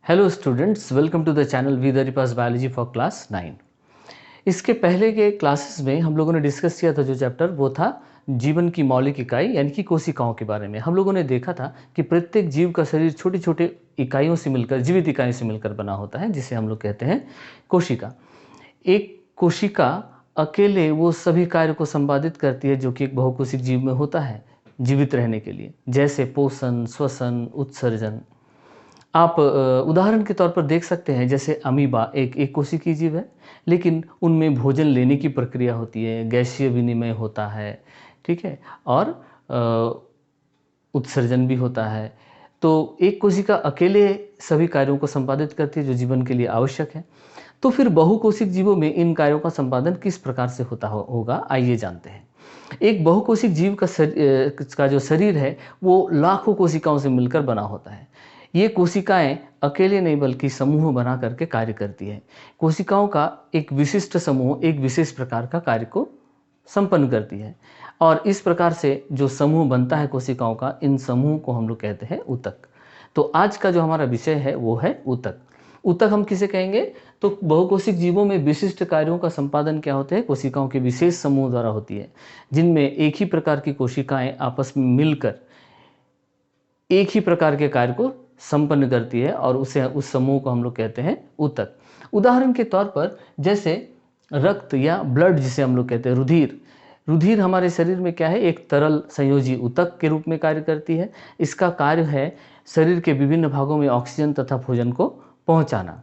Hello students, welcome to the channel we the रिपास biology for class 9। इसके पहले के क्लासेस में हम लोगों ने डिस्कस किया था जो चैप्टर वो था जीवन की मौलिक इकाई यानी कि कोशिकाओं के बारे में। हम लोगों ने देखा था कि प्रत्येक जीव का शरीर छोटे छोटे इकाइयों से मिलकर, जीवित इकाइयों से मिलकर बना होता है, जिसे हम लोग कहते हैं कोशिका। एक कोशिका अकेले वो सभी कार्य को संपादित करती है जो कि एक बहुकोशिक जीव में होता है जीवित रहने के लिए, जैसे पोषण, श्वसन, उत्सर्जन। आप उदाहरण के तौर पर देख सकते हैं, जैसे अमीबा एक कोशिकीय जीव है, लेकिन उनमें भोजन लेने की प्रक्रिया होती है, गैसीय विनिमय होता है, ठीक है, और उत्सर्जन भी होता है। तो एक कोशिका अकेले सभी कार्यों को संपादित करती है जो जीवन के लिए आवश्यक है। तो फिर बहुकोशिक जीवों में इन कार्यों का संपादन किस प्रकार से होता होगा, आइए जानते हैं। एक बहुकोशिक जीव का जो शरीर है वो लाखों कोशिकाओं से मिलकर बना होता है। ये कोशिकाएं अकेले नहीं बल्कि समूह बना करके कार्य करती है। कोशिकाओं का एक विशिष्ट समूह एक विशेष प्रकार का कार्य को संपन्न करती है, और इस प्रकार से जो समूह बनता है कोशिकाओं का, इन समूह को हम लोग कहते हैं ऊतक। तो आज का जो हमारा विषय है वो है ऊतक। ऊतक हम किसे कहेंगे? तो बहुकोशिक जीवों में विशिष्ट कार्यों का संपादन क्या होते हैं? कोशिकाओं के विशेष समूह द्वारा होती है, जिनमें एक ही प्रकार की कोशिकाएं आपस में मिलकर एक ही प्रकार के कार्य को संपन्न करती है, और उस समूह को हम लोग कहते हैं ऊतक। उदाहरण के तौर पर जैसे रक्त या ब्लड, जिसे हम लोग कहते हैं रुधिर। रुधिर हमारे शरीर में क्या है? एक तरल संयोजी ऊतक के रूप में कार्य करती है। इसका कार्य है शरीर के विभिन्न भागों में ऑक्सीजन तथा भोजन को पहुंचाना।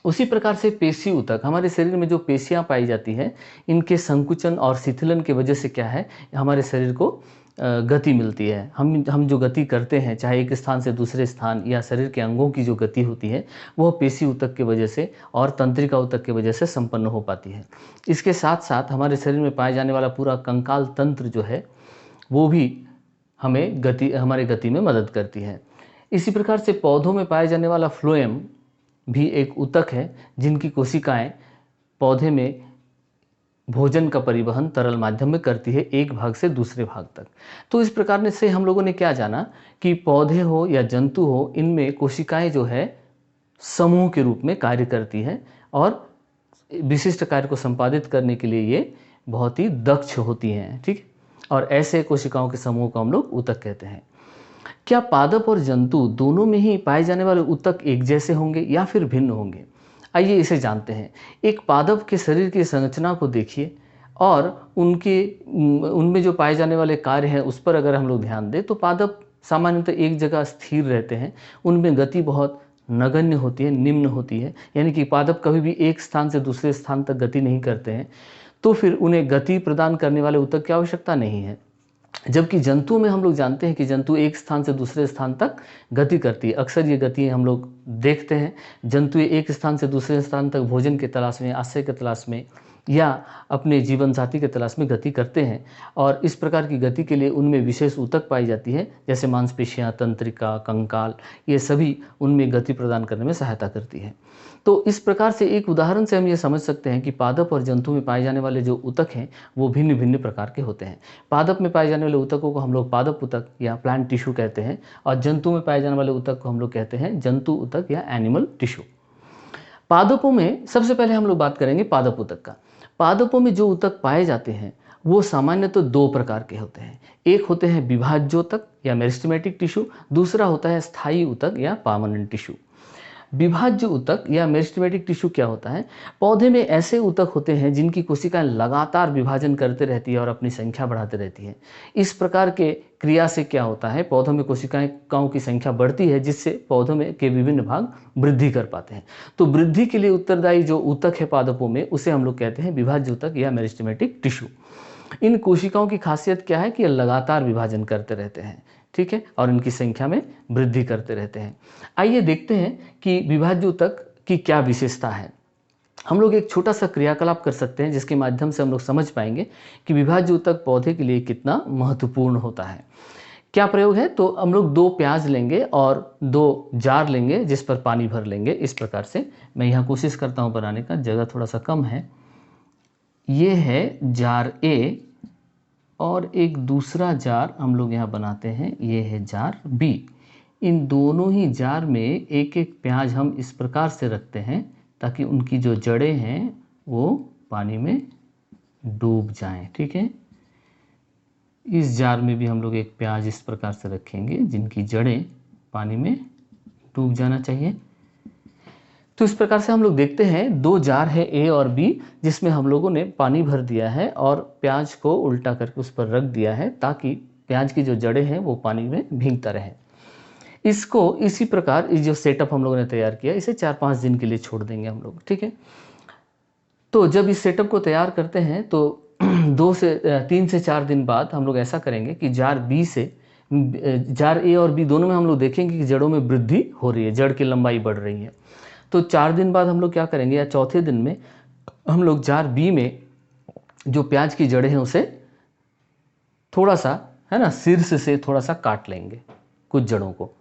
उसी प्रकार से पेशी ऊतक, हमारे शरीर में जो पेशियां पाई जाती हैं, इनके संकुचन और शिथिलन की वजह से क्या है, हमारे शरीर को गति मिलती है। हम जो गति करते हैं, चाहे एक स्थान से दूसरे स्थान, या शरीर के अंगों की जो गति होती है, वह पेशी ऊतक की वजह से और तंत्रिका ऊतक की वजह से संपन्न हो पाती है। इसके साथ साथ हमारे शरीर में पाए जाने वाला पूरा कंकाल तंत्र जो है वो भी हमारे गति में मदद करती है। इसी प्रकार से पौधों में पाए जाने वाला फ्लोएम भी एक ऊतक है, जिनकी कोशिकाएं पौधे में भोजन का परिवहन तरल माध्यम में करती है एक भाग से दूसरे भाग तक। तो इस प्रकार से हम लोगों ने क्या जाना कि पौधे हो या जंतु हो, इनमें कोशिकाएं जो है समूह के रूप में कार्य करती है, और विशिष्ट कार्य को संपादित करने के लिए ये बहुत ही दक्ष होती हैं, ठीक। और ऐसे कोशिकाओं के समूह को हम लोग ऊतक कहते हैं। क्या पादप और जंतु दोनों में ही पाए जाने वाले ऊतक एक जैसे होंगे या फिर भिन्न होंगे? आइए इसे जानते हैं। एक पादप के शरीर की संरचना को देखिए, और उनमें जो पाए जाने वाले कार्य हैं उस पर अगर हम लोग ध्यान दें, तो पादप सामान्यतः एक जगह स्थिर रहते हैं। उनमें गति बहुत नगण्य होती है, निम्न होती है, यानी कि पादप कभी भी एक स्थान से दूसरे स्थान तक गति नहीं करते हैं। तो फिर उन्हें गति प्रदान करने वाले ऊतक की आवश्यकता नहीं है। जबकि जंतुओं में हम लोग जानते हैं कि जंतु एक स्थान से दूसरे स्थान तक गति करती है। अक्सर ये गति हम लोग देखते हैं, जंतु एक स्थान से दूसरे स्थान तक भोजन के तलाश में, आश्रय के तलाश में, या अपने जीवन साथी के तलाश में गति करते हैं। और इस प्रकार की गति के लिए उनमें विशेष ऊतक पाई जाती है, जैसे मांसपेशियां, तंत्रिका, कंकाल, ये सभी उनमें गति प्रदान करने में सहायता करती है। तो इस प्रकार से एक उदाहरण से हम ये समझ सकते हैं कि पादप और जंतु में पाए जाने वाले जो ऊतक हैं वो भिन्न भिन्न प्रकार के होते हैं। पादप में पाए जाने वाले ऊतकों को हम लोग पादप ऊतक या प्लांट टिश्यू कहते हैं, और जंतु में पाए जाने वाले ऊतक को हम लोग कहते हैं जंतु ऊतक या एनिमल टिश्यू। पादपों में सबसे पहले हम लोग बात करेंगे पादप ऊतक का। पादपों में जो ऊतक पाए जाते हैं वो सामान्यतः दो प्रकार के होते हैं। एक होते हैं विभाज्योतक या मेरिस्टेमेटिक टिश्यू, दूसरा होता है स्थायी ऊतक या परमानेंट टिश्यू। विभाज्य ऊतक या मेरिस्टेमेटिक टिश्यू क्या होता है? पौधे में ऐसे ऊतक होते हैं जिनकी कोशिकाएं लगातार विभाजन करते रहती है और अपनी संख्या बढ़ाते रहती है। इस प्रकार के क्रिया से क्या होता है, पौधों में कोशिकाओं की संख्या बढ़ती है, जिससे पौधों में के विभिन्न भाग वृद्धि कर पाते हैं। तो वृद्धि के लिए उत्तरदायी जो ऊतक है पादपों में, उसे हम लोग कहते हैं विभाज्य ऊतक या मेरिस्टेमेटिक टिश्यू। इन कोशिकाओं की खासियत क्या है कि ये लगातार विभाजन करते रहते हैं, ठीक है, और इनकी संख्या में वृद्धि करते रहते हैं। आइए देखते हैं कि विभाज्य ऊतक की क्या विशेषता है। हम लोग एक छोटा सा क्रियाकलाप कर सकते हैं जिसके माध्यम से हम लोग समझ पाएंगे कि विभाज्य ऊतक पौधे के लिए कितना महत्वपूर्ण होता है। क्या प्रयोग है? तो हम लोग 2 प्याज लेंगे और 2 जार लेंगे जिस पर पानी भर लेंगे। इस प्रकार से मैं यहाँ कोशिश करता हूँ बनाने का, जगह थोड़ा सा कम है। ये है जार ए, और एक दूसरा जार हम लोग यहाँ बनाते हैं, ये है जार बी। इन दोनों ही जार में एक एक प्याज हम इस प्रकार से रखते हैं ताकि उनकी जो जड़ें हैं वो पानी में डूब जाएं। ठीक है, इस जार में भी हम लोग एक प्याज इस प्रकार से रखेंगे जिनकी जड़ें पानी में डूब जाना चाहिए। तो इस प्रकार से हम लोग देखते हैं दो जार है ए और बी, जिसमें हम लोगों ने पानी भर दिया है और प्याज को उल्टा करके उस पर रख दिया है ताकि प्याज की जो जड़ें हैं वो पानी में भीगता रहे। इसको इसी प्रकार इस जो सेटअप हम लोगों ने तैयार किया इसे 4-5 दिन के लिए छोड़ देंगे हम लोग। ठीक है, तो जब इस सेटअप को तैयार करते हैं तो 3 से 4 दिन बाद हम लोग ऐसा करेंगे कि जार ए और बी दोनों में हम लोग देखेंगे कि जड़ों में वृद्धि हो रही है, जड़ की लंबाई बढ़ रही है। तो 4 दिन बाद हम लोग क्या करेंगे, या चौथे दिन में हम लोग जार बी में जो प्याज की जड़ें हैं उसे थोड़ा सा, है ना, शीर्ष से थोड़ा सा काट लेंगे कुछ जड़ों को,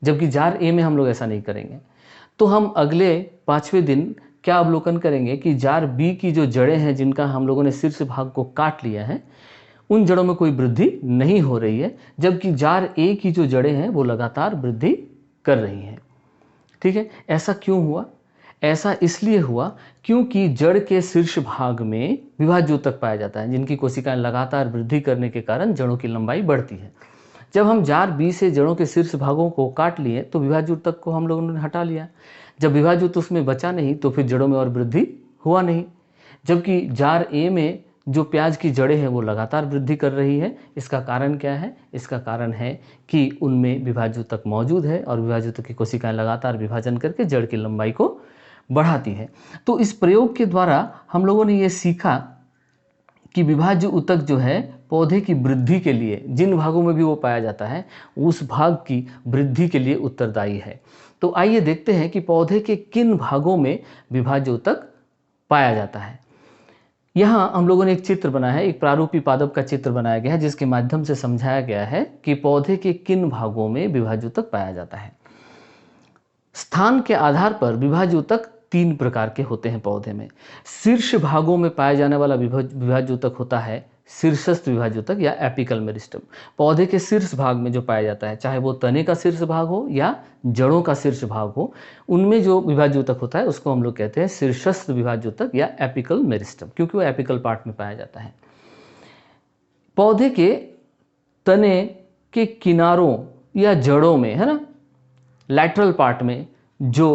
जबकि जार ए में हम लोग ऐसा नहीं करेंगे। तो हम अगले 5वें दिन क्या अवलोकन करेंगे कि जार बी की जो जड़ें हैं जिनका हम लोगों ने शीर्ष भाग को काट लिया है उन जड़ों में कोई वृद्धि नहीं हो रही है, जबकि जार ए की जो जड़ें हैं वो लगातार वृद्धि कर रही हैं। ठीक है, ऐसा क्यों हुआ? ऐसा इसलिए हुआ क्योंकि जड़ के शीर्ष भाग में विभाज्योतक पाया जाता है जिनकी कोशिकाएं लगातार वृद्धि करने के कारण जड़ों की लंबाई बढ़ती है। जब हम जार बी से जड़ों के शीर्ष भागों को काट लिए तो विभाज्योतक को हम लोगों ने हटा लिया। जब विभाज्योतक उसमें बचा नहीं तो फिर जड़ों में और वृद्धि हुआ नहीं, जबकि जार ए में जो प्याज की जड़ें हैं वो लगातार वृद्धि कर रही है। इसका कारण क्या है? इसका कारण है कि उनमें विभाज्योतक मौजूद है और विभाज्योतक की कोशिकाएं लगातार विभाजन करके जड़ की लंबाई को बढ़ाती है। तो इस प्रयोग के द्वारा हम लोगों ने ये सीखा कि विभाज्य ऊतक जो है पौधे की वृद्धि के लिए जिन भागों में भी वो पाया जाता है उस भाग की वृद्धि के लिए उत्तरदायी है। तो आइए देखते हैं कि पौधे के किन भागों में विभाज्य ऊतक पाया जाता है। यहाँ हम लोगों ने एक चित्र बनाया है, एक प्रारूपी पादप का चित्र बनाया गया है जिसके माध्यम से समझाया गया है कि पौधे के किन भागों में विभाज्योतक पाया जाता है। स्थान के आधार पर विभाज्योतक 3 प्रकार के होते हैं पौधे में। शीर्ष भागों में पाए जाने वाला विभाज्योतक होता है शीर्षस्थ विभाज्योतक या एपिकल मेरिस्टम। पौधे के शीर्ष भाग में जो पाया जाता है, चाहे वो तने का शीर्ष भाग हो या जड़ों का शीर्ष भाग हो, उनमें जो विभाज्योतक होता है उसको हम लोग कहते हैं शीर्षस्थ विभाज्योतक या एपिकल मेरिस्टम, क्योंकि वो एपिकल पार्ट में पाया जाता है। पौधे के तने के किनारों या जड़ों में, है ना, लैटरल पार्ट में जो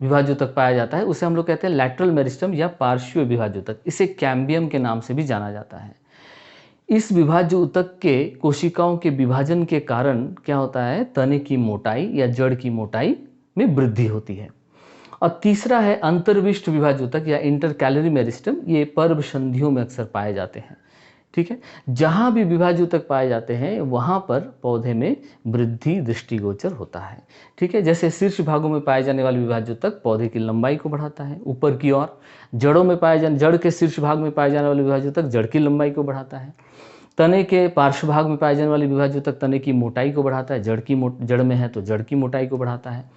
विभाज्योतक पाया जाता है उसे हम लोग कहते हैं लैटरल मेरिस्टम या पार्श्वीय विभाज्योतक। इसे कैम्बियम के नाम से भी जाना जाता है। इस विभाज्य ऊतक के कोशिकाओं के विभाजन के कारण क्या होता है, तने की मोटाई या जड़ की मोटाई में वृद्धि होती है। और तीसरा है अंतर्विष्ट विभाज्य ऊतक या इंटरकैलरी मेरिस्टम। ये पर्व संधियों में अक्सर पाए जाते हैं। ठीक है, जहाँ भी विभाज्य ऊतक पाए जाते हैं वहाँ पर पौधे में वृद्धि दृष्टिगोचर होता है। ठीक है, जैसे शीर्ष भागों में पाए जाने वाले विभाज्य ऊतक पौधे की लंबाई को बढ़ाता है ऊपर की ओर, जड़ों में जड़ के शीर्ष भाग में पाए जाने वाले विभाज्य ऊतक जड़ की लंबाई को बढ़ाता है, तने के पार्श्व भाग में पाए जाने वाले विभाज्य ऊतक तने की मोटाई को बढ़ाता है, जड़ में है तो जड़ की मोटाई को बढ़ाता है।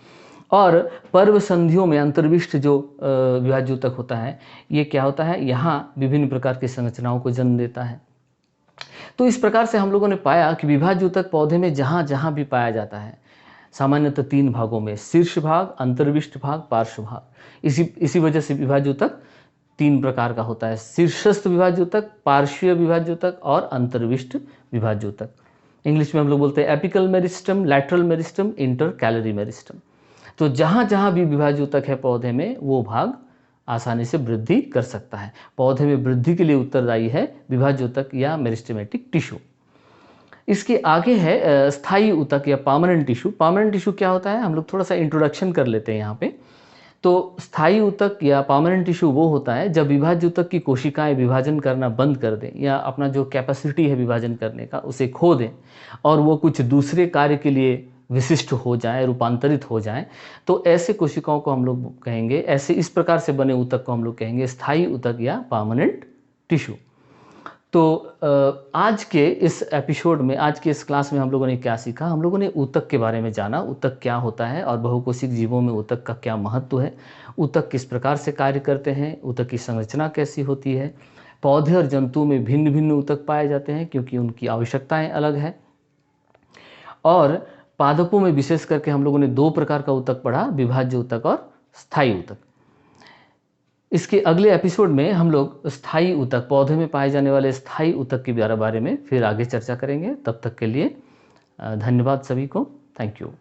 और पर्व संधियों में अंतर्विष्ट जो विभाज्य ऊतक होता है ये क्या होता है, यहाँ विभिन्न प्रकार की संरचनाओं को जन्म देता है। तो इस प्रकार से हम लोगों ने पाया कि विभाज्य ऊतक पौधे में जहाँ जहाँ भी पाया जाता है सामान्यतः 3 भागों में, शीर्ष भाग, अंतर्विष्ट भाग, पार्श्व भाग। इसी वजह से विभाज्य ऊतक 3 प्रकार का होता है, शीर्षस्थ विभाज्य ऊतक, पार्श्वीय विभाज्य ऊतक और अंतर्विष्ट विभाज्य ऊतक। इंग्लिश में हम लोग बोलते हैं apical meristem, lateral meristem, intercalary meristem. तो जहाँ जहाँ भी विभाज्य ऊतक है पौधे में वो भाग आसानी से वृद्धि कर सकता है। पौधे में वृद्धि के लिए उत्तरदायी है विभाज्य ऊतक या मेरिस्टेमेटिक टिश्यू। इसके आगे है स्थायी ऊतक या परमानेंट टिश्यू। परमानेंट टिश्यू क्या होता है, हम लोग थोड़ा सा इंट्रोडक्शन कर लेते हैं यहाँ पे। तो स्थायी ऊतक या परमानेंट टिश्यू वो होता है जब विभाज्य ऊतक की कोशिकाएं विभाजन करना बंद कर दें या अपना जो कैपेसिटी है विभाजन करने का उसे खो दें और वो कुछ दूसरे कार्य के लिए विशिष्ट हो जाए, रूपांतरित हो जाए, तो ऐसे कोशिकाओं को हम लोग कहेंगे, ऐसे इस प्रकार से बने ऊतक को हम लोग कहेंगे स्थायी ऊतक या परमानेंट टिश्यू। तो आज के इस एपिसोड में, आज के इस क्लास में हम लोगों ने क्या सीखा, हम लोगों ने ऊतक के बारे में जाना, ऊतक क्या होता है और बहुकोशिक जीवों में ऊतक का क्या महत्व है, ऊतक किस प्रकार से कार्य करते हैं, ऊतक की संरचना कैसी होती है, पौधे और जंतुओं में भिन्न भिन्न ऊतक पाए जाते हैं क्योंकि उनकी आवश्यकताएं अलग है, और पादपों में विशेष करके हम लोगों ने 2 प्रकार का ऊतक पढ़ा, विभाज्य ऊतक और स्थायी ऊतक। इसके अगले एपिसोड में हम लोग स्थायी ऊतक, पौधे में पाए जाने वाले स्थायी ऊतक के बारे में फिर आगे चर्चा करेंगे। तब तक के लिए धन्यवाद सभी को। Thank you.